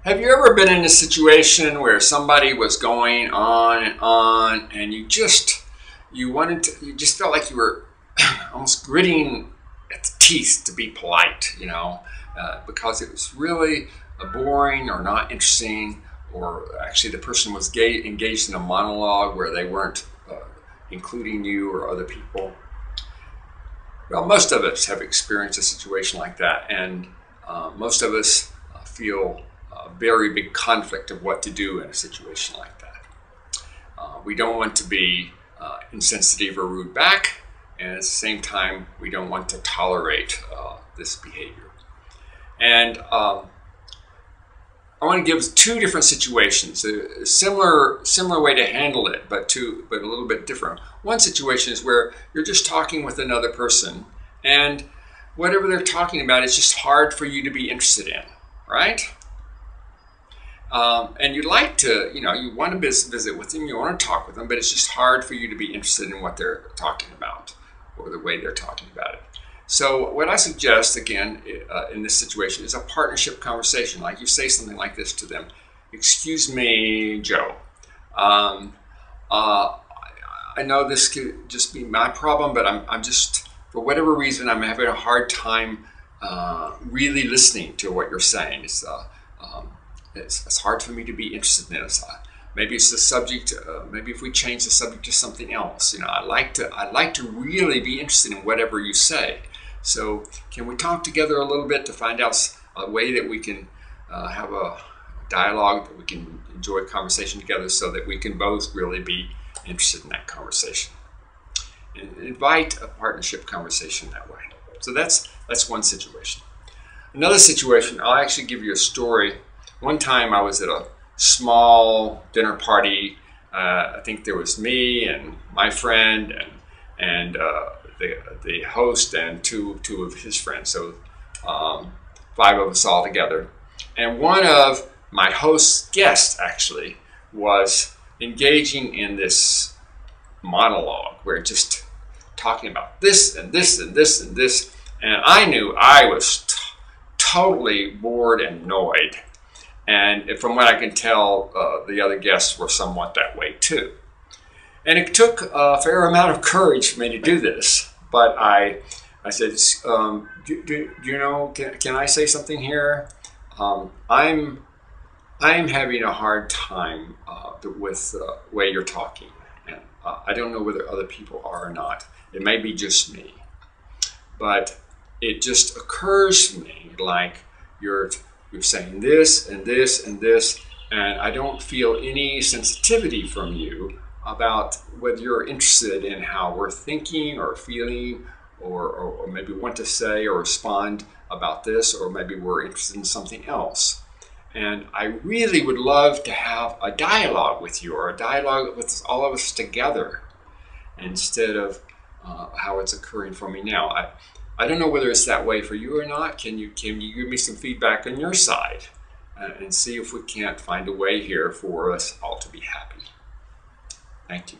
Have you ever been in a situation where somebody was going on, and you just felt like you were almost gritting at the teeth to be polite, because it was really boring or not interesting, or actually the person was engaged in a monologue where they weren't including you or other people? Well, most of us have experienced a situation like that, and most of us feel a very big conflict of what to do in a situation like that. We don't want to be insensitive or rude back, and at the same time, we don't want to tolerate this behavior. And I want to give two different situations, a similar way to handle it, but a little bit different. One situation is where you're just talking with another person, and whatever they're talking about is just hard for you to be interested in, right? And you'd like to, you want to visit with them, you want to talk with them, but it's just hard for you to be interested in what they're talking about or the way they're talking about it. So what I suggest, again, in this situation is a partnership conversation. Like you say something like this to them: "Excuse me, Joe. I know this could just be my problem, but I'm just, for whatever reason, I'm having a hard time really listening to what you're saying. It's hard for me to be interested in this. Maybe it's the subject. Maybe if we change the subject to something else, I'd like to really be interested in whatever you say. So can we talk together a little bit to find out a way that we can have a dialogue, that we can enjoy a conversation together, so that we can both really be interested in that conversation?" And invite a partnership conversation that way. So that's one situation. Another situation, I'll actually give you a story. One time I was at a small dinner party. I think there was me and my friend and the host and two of his friends. So 5 of us all together. And one of my host's guests actually was engaging in this monologue where just talking about this and this and this and this. And I knew I was totally bored and annoyed. And from what I can tell, the other guests were somewhat that way too. And it took a fair amount of courage for me to do this. But I said, can I say something here? I'm having a hard time with the way you're talking. And I don't know whether other people are or not. It may be just me. But it just occurs to me like you're saying this and this and this, and I don't feel any sensitivity from you about whether you're interested in how we're thinking or feeling, or maybe want to say or respond about this, or maybe we're interested in something else. And I really would love to have a dialogue with you, or a dialogue with all of us together, instead of how it's occurring for me now. I don't know whether it's that way for you or not. Can you give me some feedback on your side and see if we can't find a way here for us all to be happy? Thank you.